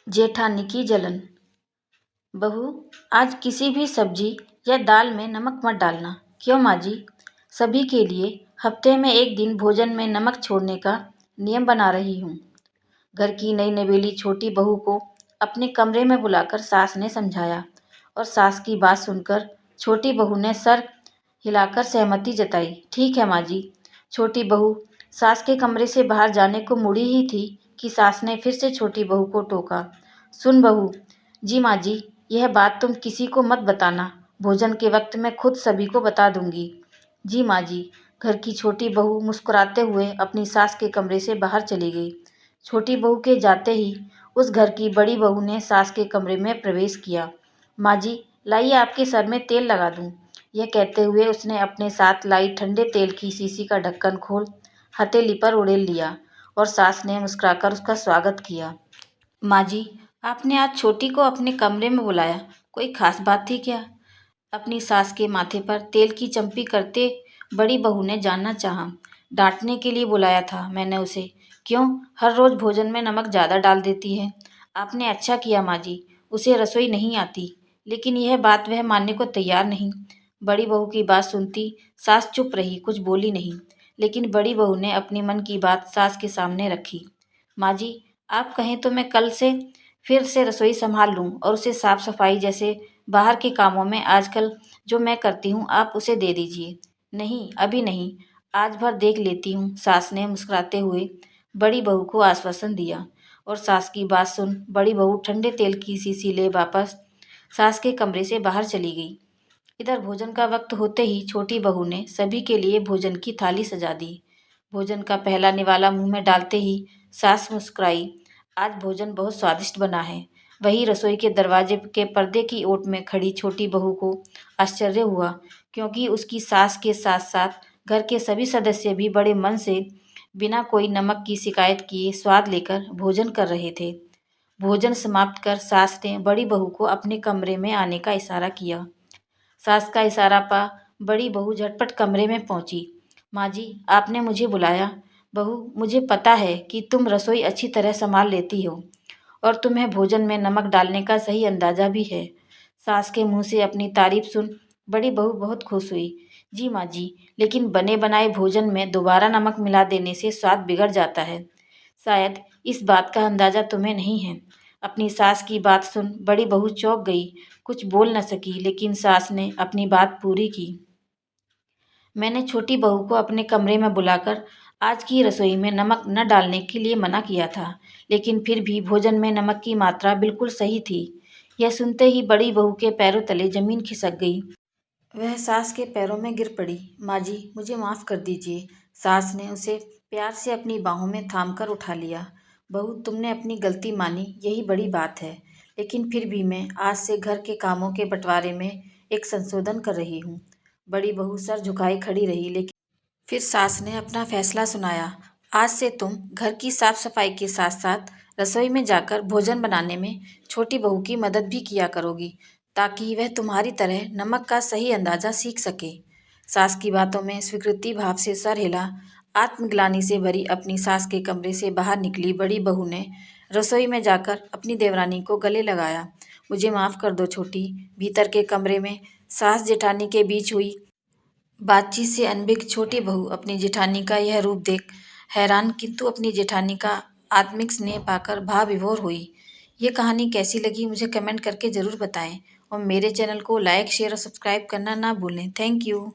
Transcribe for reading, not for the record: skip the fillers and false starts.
जेठानी की जलन। बहू, आज किसी भी सब्जी या दाल में नमक मत डालना। क्यों माँ जी? सभी के लिए हफ्ते में एक दिन भोजन में नमक छोड़ने का नियम बना रही हूँ। घर की नई नवेली छोटी बहू को अपने कमरे में बुलाकर सास ने समझाया और सास की बात सुनकर छोटी बहू ने सर हिलाकर सहमति जताई। ठीक है माँ जी। छोटी बहू सास के कमरे से बाहर जाने को मुड़ी ही थी कि सास ने फिर से छोटी बहू को टोका। सुन बहू। जी माँ जी, यह बात तुम किसी को मत बताना। भोजन के वक्त मैं खुद सभी को बता दूंगी। जी माँ जी। घर की छोटी बहू मुस्कुराते हुए अपनी सास के कमरे से बाहर चली गई। छोटी बहू के जाते ही उस घर की बड़ी बहू ने सास के कमरे में प्रवेश किया। माँ जी, लाइए आपके सर में तेल लगा दूं। यह कहते हुए उसने अपने साथ लाई ठंडे तेल की शीशी का ढक्कन खोल हथेली पर उड़ेल लिया और सास ने मुस्कुराकर उसका स्वागत किया। माँ जी, आपने आज छोटी को अपने कमरे में बुलाया, कोई खास बात थी क्या? अपनी सास के माथे पर तेल की चंपी करते बड़ी बहू ने जानना चाहा। डांटने के लिए बुलाया था मैंने उसे। क्यों, हर रोज भोजन में नमक ज़्यादा डाल देती है। आपने अच्छा किया माँ जी, उसे रसोई नहीं आती। लेकिन यह बात वह मानने को तैयार नहीं। बड़ी बहू की बात सुनती सास चुप रही, कुछ बोली नहीं। लेकिन बड़ी बहू ने अपनी मन की बात सास के सामने रखी। माँ जी, आप कहें तो मैं कल से फिर से रसोई संभाल लूँ और उसे साफ सफाई जैसे बाहर के कामों में आजकल जो मैं करती हूँ आप उसे दे दीजिए। नहीं, अभी नहीं, आज भर देख लेती हूँ, सास ने मुस्कुराते हुए बड़ी बहू को आश्वासन दिया। और सास की बात सुन बड़ी बहू ठंडे तेल की शीशी ले वापस सास के कमरे से बाहर चली गई। इधर भोजन का वक्त होते ही छोटी बहू ने सभी के लिए भोजन की थाली सजा दी। भोजन का पहला निवाला मुंह में डालते ही सास मुस्कुराई। आज भोजन बहुत स्वादिष्ट बना है। वही रसोई के दरवाजे के पर्दे की ओट में खड़ी छोटी बहू को आश्चर्य हुआ, क्योंकि उसकी सास के साथ साथ घर के सभी सदस्य भी बड़े मन से बिना कोई नमक की शिकायत किए स्वाद लेकर भोजन कर रहे थे। भोजन समाप्त कर सास ने बड़ी बहू को अपने कमरे में आने का इशारा किया। सास का इशारा पा बड़ी बहू झटपट कमरे में पहुंची। माँ जी, आपने मुझे बुलाया। बहू, मुझे पता है कि तुम रसोई अच्छी तरह संभाल लेती हो और तुम्हें भोजन में नमक डालने का सही अंदाजा भी है। सास के मुंह से अपनी तारीफ सुन बड़ी बहू बहुत खुश हुई। जी माँ जी, लेकिन बने बनाए भोजन में दोबारा नमक मिला देने से स्वाद बिगड़ जाता है। शायद इस बात का अंदाजा तुम्हें नहीं है। अपनी सास की बात सुन बड़ी बहू चौंक गई। कुछ बोल न सकी, लेकिन सास ने अपनी बात पूरी की। मैंने छोटी बहू को अपने कमरे में बुलाकर आज की रसोई में नमक न डालने के लिए मना किया था, लेकिन फिर भी भोजन में नमक की मात्रा बिल्कुल सही थी। यह सुनते ही बड़ी बहू के पैरों तले जमीन खिसक गई। वह सास के पैरों में गिर पड़ी। माँ जी, मुझे माफ़ कर दीजिए। सास ने उसे प्यार से अपनी बाहों में थाम कर उठा लिया। बहू, तुमने अपनी गलती मानी, यही बड़ी बात है। लेकिन फिर भी मैं आज से घर के कामों के बंटवारे में एक संशोधन कर रही हूँ। बड़ी बहू सर झुकाए खड़ी रही, लेकिन फिर सास ने अपना फैसला सुनाया। आज से तुम घर की साफ सफाई के साथ साथ रसोई में जाकर भोजन बनाने में छोटी बहू की मदद भी किया करोगी, ताकि वह तुम्हारी तरह नमक का सही अंदाजा सीख सके। सास की बातों में स्वीकृति भाव से सर हिला। आत्मग्लानि से भरी अपनी सास के कमरे से बाहर निकली बड़ी बहू ने रसोई में जाकर अपनी देवरानी को गले लगाया। मुझे माफ़ कर दो छोटी। भीतर के कमरे में सास जेठानी के बीच हुई बातचीत से अनभिज्ञ छोटी बहू अपनी जेठानी का यह रूप देख हैरान, किंतु अपनी जेठानी का आत्मिक स्नेह पाकर भाव विभोर हुई। ये कहानी कैसी लगी मुझे कमेंट करके ज़रूर बताएं और मेरे चैनल को लाइक शेयर और सब्सक्राइब करना ना भूलें। Thank you.